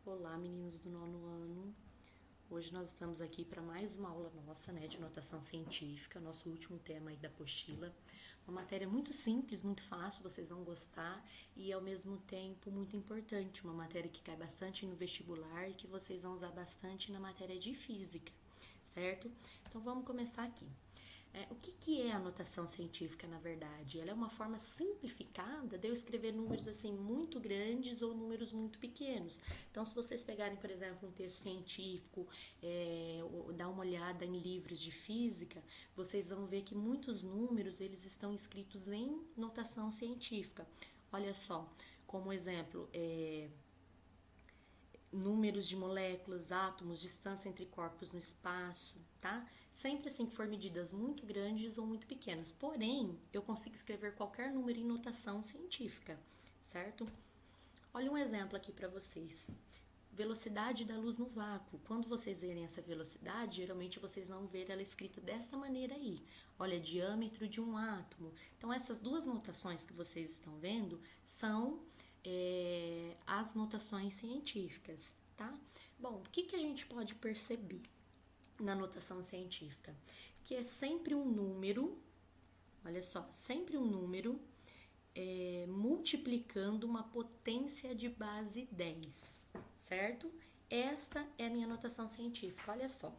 Olá, meninos do nono ano. Hoje nós estamos aqui para mais uma aula nossa, de notação científica, nosso último tema aí da apostila. Uma matéria muito simples, muito fácil, vocês vão gostar e ao mesmo tempo muito importante, uma matéria que cai bastante no vestibular e que vocês vão usar bastante na matéria de física, certo? Então vamos começar aqui. O que é a notação científica, na verdade? Ela é uma forma simplificada de eu escrever números assim muito grandes ou números muito pequenos. Então, se vocês pegarem, por exemplo, um texto científico, ou dar uma olhada em livros de física, vocês vão ver que muitos números eles estão escritos em notação científica. Olha só, como exemplo, números de moléculas, átomos, distância entre corpos no espaço, tá? Sempre assim que for medidas muito grandes ou muito pequenas. Porém, eu consigo escrever qualquer número em notação científica, certo? Olha um exemplo aqui para vocês. Velocidade da luz no vácuo. Quando vocês verem essa velocidade, geralmente vocês vão ver ela escrita desta maneira aí. Olha, diâmetro de um átomo. Então, essas duas notações que vocês estão vendo são as notações científicas, tá? Bom, o que a gente pode perceber na notação científica? Que é sempre um número, olha só, sempre um número multiplicando uma potência de base 10, certo? Esta é a minha notação científica, olha só.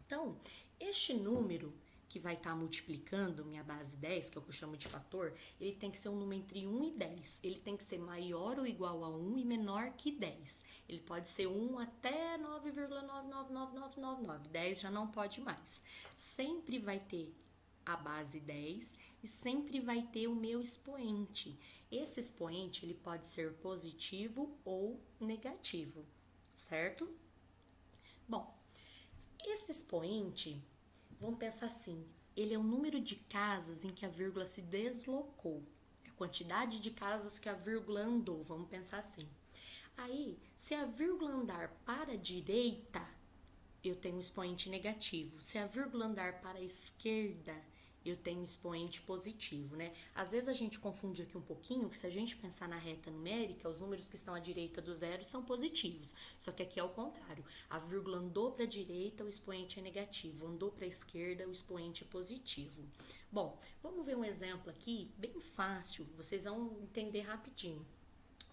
Então, este número que vai estar multiplicando minha base 10, que é o que eu chamo de fator, ele tem que ser um número entre 1 e 10. Ele tem que ser maior ou igual a 1 e menor que 10. Ele pode ser 1 até 9,999999. 10 já não pode mais. Sempre vai ter a base 10 e sempre vai ter o meu expoente. Esse expoente ele pode ser positivo ou negativo, certo? Bom, esse expoente, vamos pensar assim, ele é o número de casas em que a vírgula se deslocou. É a quantidade de casas que a vírgula andou, vamos pensar assim. Aí, se a vírgula andar para a direita, eu tenho um expoente negativo. Se a vírgula andar para a esquerda, eu tenho um expoente positivo, né? Às vezes a gente confunde aqui um pouquinho, que se a gente pensar na reta numérica, os números que estão à direita do zero são positivos. Só que aqui é o contrário. A vírgula andou para a direita, o expoente é negativo. Andou para a esquerda, o expoente é positivo. Bom, vamos ver um exemplo aqui, bem fácil. Vocês vão entender rapidinho.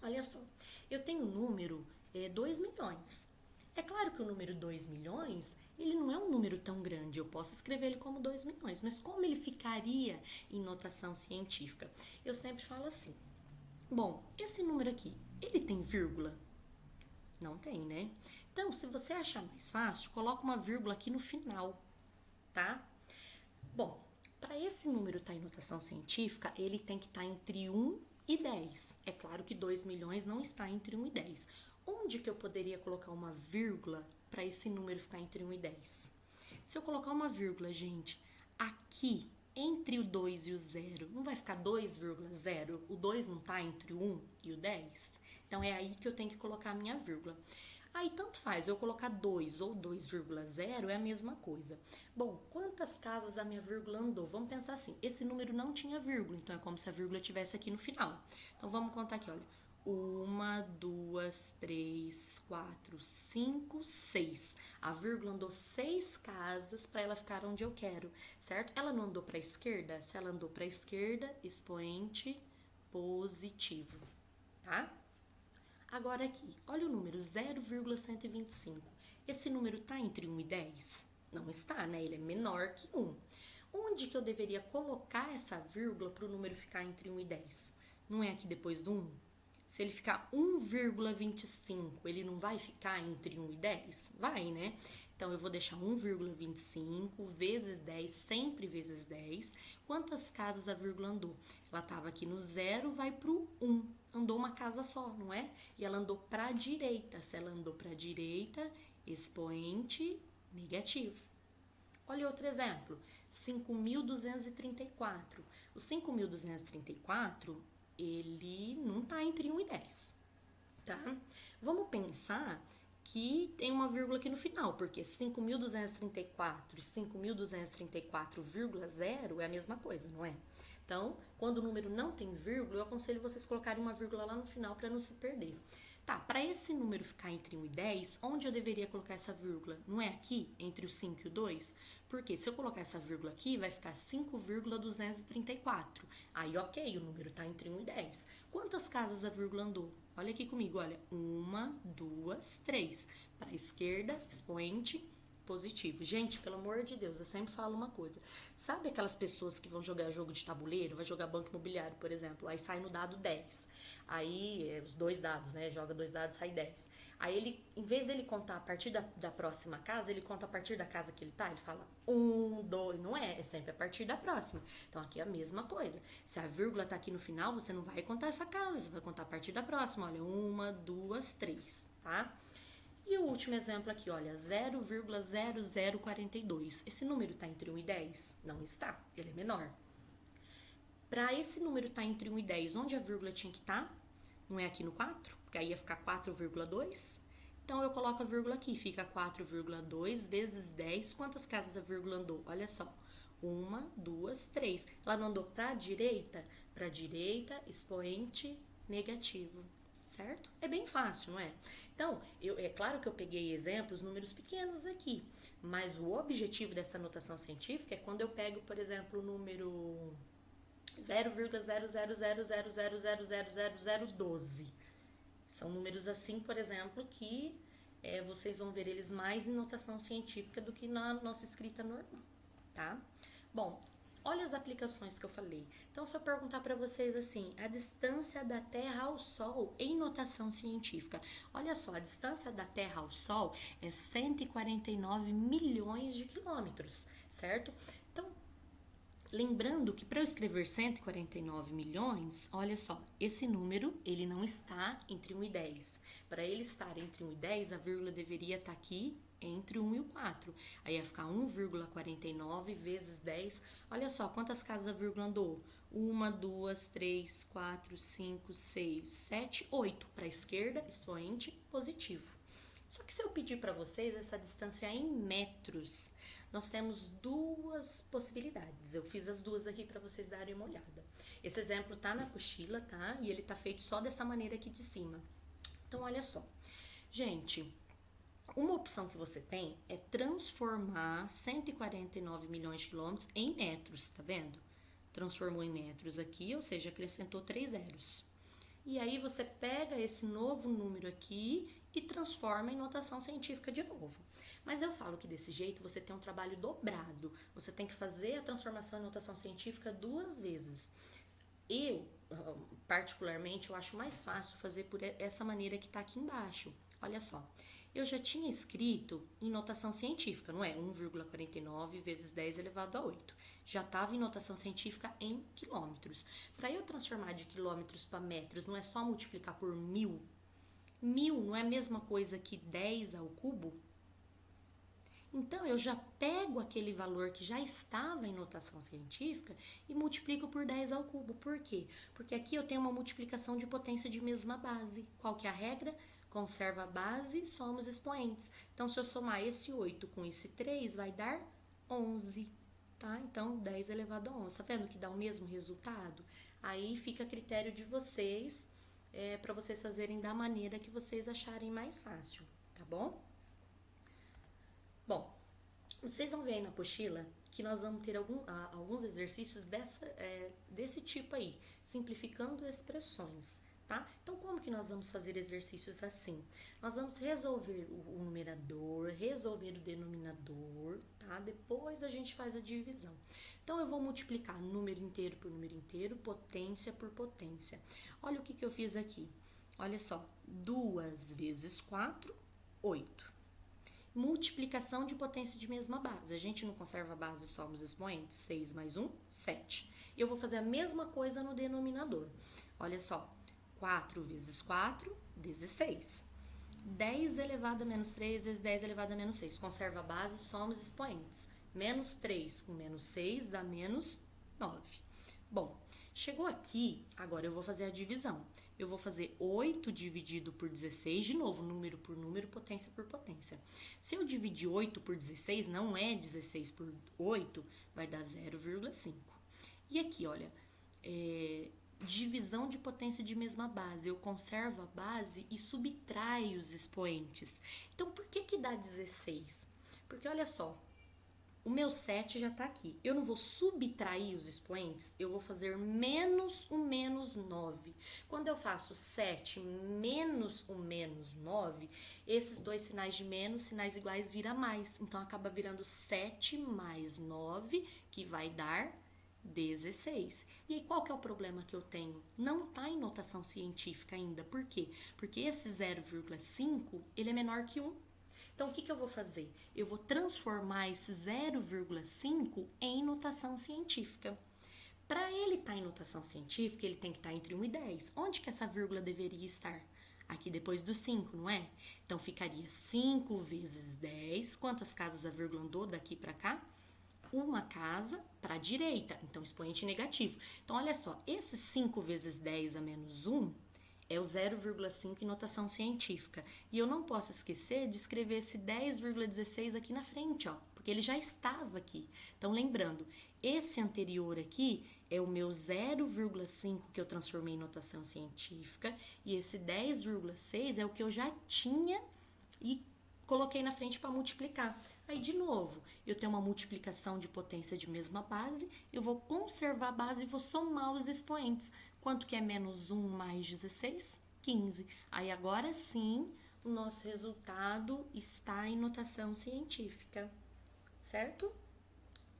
Olha só, eu tenho o número 2 milhões. É claro que o número 2 milhões, ele não é um número tão grande, eu posso escrever ele como 2 milhões, mas como ele ficaria em notação científica? Eu sempre falo assim, bom, esse número aqui, ele tem vírgula? Não tem, né? Então, se você achar mais fácil, coloca uma vírgula aqui no final, tá? Bom, para esse número estar em notação científica, ele tem que estar entre 1 e 10. É claro que 2 milhões não está entre 1 e 10. Onde que eu poderia colocar uma vírgula para esse número ficar entre 1 e 10? Se eu colocar uma vírgula, gente, aqui entre o 2 e o 0, não vai ficar 2,0? O 2 não está entre o 1 e o 10? Então, é aí que eu tenho que colocar a minha vírgula. Aí, tanto faz, eu colocar 2 ou 2,0 é a mesma coisa. Bom, quantas casas a minha vírgula andou? Vamos pensar assim, esse número não tinha vírgula, então é como se a vírgula estivesse aqui no final. Então, vamos contar aqui, olha. 1, 2, 3, 4, 5, 6. A vírgula andou 6 casas para ela ficar onde eu quero, certo? Ela não andou para a esquerda? Se ela andou para a esquerda, expoente positivo, tá? Agora aqui, olha o número 0,125. Esse número está entre 1 e 10? Não está, né? Ele é menor que 1. Onde que eu deveria colocar essa vírgula para o número ficar entre 1 e 10? Não é aqui depois do 1? Se ele ficar 1,25, ele não vai ficar entre 1 e 10? Vai, né? Então, eu vou deixar 1,25 vezes 10, sempre vezes 10. Quantas casas a vírgula andou? Ela estava aqui no 0, vai para o 1. Andou uma casa só, não é? E ela andou para a direita. Se ela andou para a direita, expoente negativo. Olha outro exemplo, 5.234. O 5.234, ele não está entre 1 e 10, tá? Vamos pensar que tem uma vírgula aqui no final, porque 5.234 e 5.234,0 é a mesma coisa, não é? Então, quando o número não tem vírgula, eu aconselho vocês colocarem uma vírgula lá no final para não se perder. Tá, para esse número ficar entre 1 e 10, onde eu deveria colocar essa vírgula? Não é aqui, entre o 5 e o 2? Porque se eu colocar essa vírgula aqui, vai ficar 5,234. Aí, ok, o número está entre 1 e 10. Quantas casas a vírgula andou? Olha aqui comigo, olha. 1, 2, 3. Para a esquerda, expoente positivo. Gente, pelo amor de Deus, eu sempre falo uma coisa. Sabe aquelas pessoas que vão jogar jogo de tabuleiro, vai jogar banco imobiliário, por exemplo, aí sai no dado 10. Aí, os dois dados, né? Joga 2 dados, sai 10. Aí ele, em vez dele contar a partir da próxima casa, ele conta a partir da casa que ele tá, ele fala 1, 2, não é sempre a partir da próxima. Então aqui é a mesma coisa. Se a vírgula tá aqui no final, você não vai contar essa casa, você vai contar a partir da próxima. Olha, 1, 2, 3, tá? E o último exemplo aqui, olha, 0,0042. Esse número está entre 1 e 10? Não está, ele é menor. Para esse número estar entre 1 e 10, onde a vírgula tinha que estar? Não é aqui no 4? Porque aí ia ficar 4,2. Então, eu coloco a vírgula aqui, fica 4,2 vezes 10. Quantas casas a vírgula andou? Olha só, 1, 2, 3. Ela não andou para a direita? Para a direita, expoente negativo. Certo? É bem fácil, não é? Então, é claro que eu peguei exemplos, números pequenos aqui, mas o objetivo dessa notação científica é quando eu pego, por exemplo, o número 0,0000000012. São números assim, por exemplo, que vocês vão ver eles mais em notação científica do que na nossa escrita normal, tá? Bom, olha as aplicações que eu falei. Então, se eu perguntar para vocês assim, a distância da Terra ao Sol em notação científica. Olha só, a distância da Terra ao Sol é 149 milhões de quilômetros, certo? Então, lembrando que para eu escrever 149 milhões, olha só, esse número, ele não está entre 1 e 10. Para ele estar entre 1 e 10, a vírgula deveria estar aqui entre 1 e o 4. Aí ia ficar 1,49 vezes 10. Olha só, quantas casas a vírgula andou? 1, 2, 3, 4, 5, 6, 7, 8. Para a esquerda, expoente positivo. Só que se eu pedir para vocês essa distância em metros, nós temos duas possibilidades. Eu fiz as duas aqui para vocês darem uma olhada. Esse exemplo tá na apostila, tá? E ele tá feito só dessa maneira aqui de cima. Então, olha só. Gente, uma opção que você tem é transformar 149 milhões de quilômetros em metros, tá vendo? Transformou em metros aqui, ou seja, acrescentou 3 zeros. E aí você pega esse novo número aqui e transforma em notação científica de novo. Mas eu falo que desse jeito você tem um trabalho dobrado. Você tem que fazer a transformação em notação científica 2 vezes. Eu, particularmente, eu acho mais fácil fazer por essa maneira que está aqui embaixo. Olha só, eu já tinha escrito em notação científica, não é? 1,49 vezes 10 elevado a 8. Já estava em notação científica em quilômetros. Para eu transformar de quilômetros para metros, não é só multiplicar por 1000? 1000 não é a mesma coisa que 10 ao cubo? Então, eu já pego aquele valor que já estava em notação científica e multiplico por 10 ao cubo. Por quê? Porque aqui eu tenho uma multiplicação de potência de mesma base. Qual que é a regra? Conserva a base, soma os expoentes. Então, se eu somar esse 8 com esse 3, vai dar 11, tá? Então, 10 elevado a 11. Tá vendo que dá o mesmo resultado? Aí fica a critério de vocês, para vocês fazerem da maneira que vocês acharem mais fácil, tá bom? Bom, vocês vão ver aí na apostila que nós vamos ter alguns exercícios desse tipo aí, simplificando expressões, tá? Então, como que nós vamos fazer exercícios assim? Nós vamos resolver o numerador, resolver o denominador, tá? Depois a gente faz a divisão. Então, eu vou multiplicar número inteiro por número inteiro, potência por potência. Olha o que eu fiz aqui. Olha só, 2 vezes 4, 8. Multiplicação de potência de mesma base. A gente não conserva a base, só os expoentes. 6 mais 1, 7. Eu vou fazer a mesma coisa no denominador. Olha só, 4 vezes 4, 16. 10 elevado a menos 3 vezes 10 elevado a menos 6. Conserva a base, soma os expoentes. Menos 3 com menos 6 dá menos 9. Bom, chegou aqui, agora eu vou fazer a divisão. Eu vou fazer 8 dividido por 16, de novo, número por número, potência por potência. Se eu dividir 8 por 16, não é 16 por 8, vai dar 0,5. E aqui, olha, divisão de potência de mesma base. Eu conservo a base e subtraio os expoentes. Então, por que que dá 16? Porque olha só, o meu 7 já está aqui. Eu não vou subtrair os expoentes, eu vou fazer menos o menos 9. Quando eu faço 7 menos o menos 9, esses dois sinais de menos, sinais iguais, vira mais. Então, acaba virando 7 mais 9, que vai dar 16. E aí, qual que é o problema que eu tenho? Não está em notação científica ainda. Por quê? Porque esse 0,5, ele é menor que 1. Então, o que que eu vou fazer? Eu vou transformar esse 0,5 em notação científica. Para ele estar em notação científica, ele tem que estar entre 1 e 10. Onde que essa vírgula deveria estar? Aqui depois do 5, não é? Então, ficaria 5 vezes 10. Quantas casas a vírgula andou daqui para cá? Uma casa para a direita, então expoente negativo. Então, olha só, esse 5 vezes 10 a menos 1 é o 0,5 em notação científica. E eu não posso esquecer de escrever esse 10,16 aqui na frente, ó, porque ele já estava aqui. Então, lembrando, esse anterior aqui é o meu 0,5 que eu transformei em notação científica, e esse 10,6 é o que eu já tinha e coloquei na frente para multiplicar. Aí, de novo, eu tenho uma multiplicação de potência de mesma base, eu vou conservar a base e vou somar os expoentes. Quanto que é menos 1 mais 16? 15. Aí, agora sim, o nosso resultado está em notação científica, certo?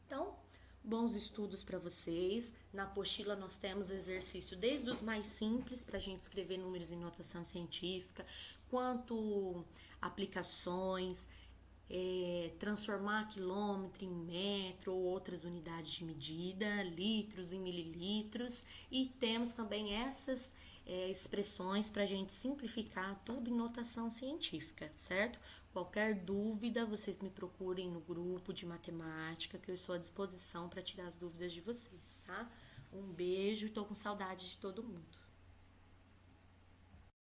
Então, bons estudos para vocês. Na apostila nós temos exercício desde os mais simples para a gente escrever números em notação científica, quanto aplicações, transformar quilômetro em metro ou outras unidades de medida, litros em mililitros, e temos também essas expressões para a gente simplificar tudo em notação científica, certo? Qualquer dúvida, vocês me procurem no grupo de matemática, que eu estou à disposição para tirar as dúvidas de vocês, tá? Um beijo e tô com saudade de todo mundo.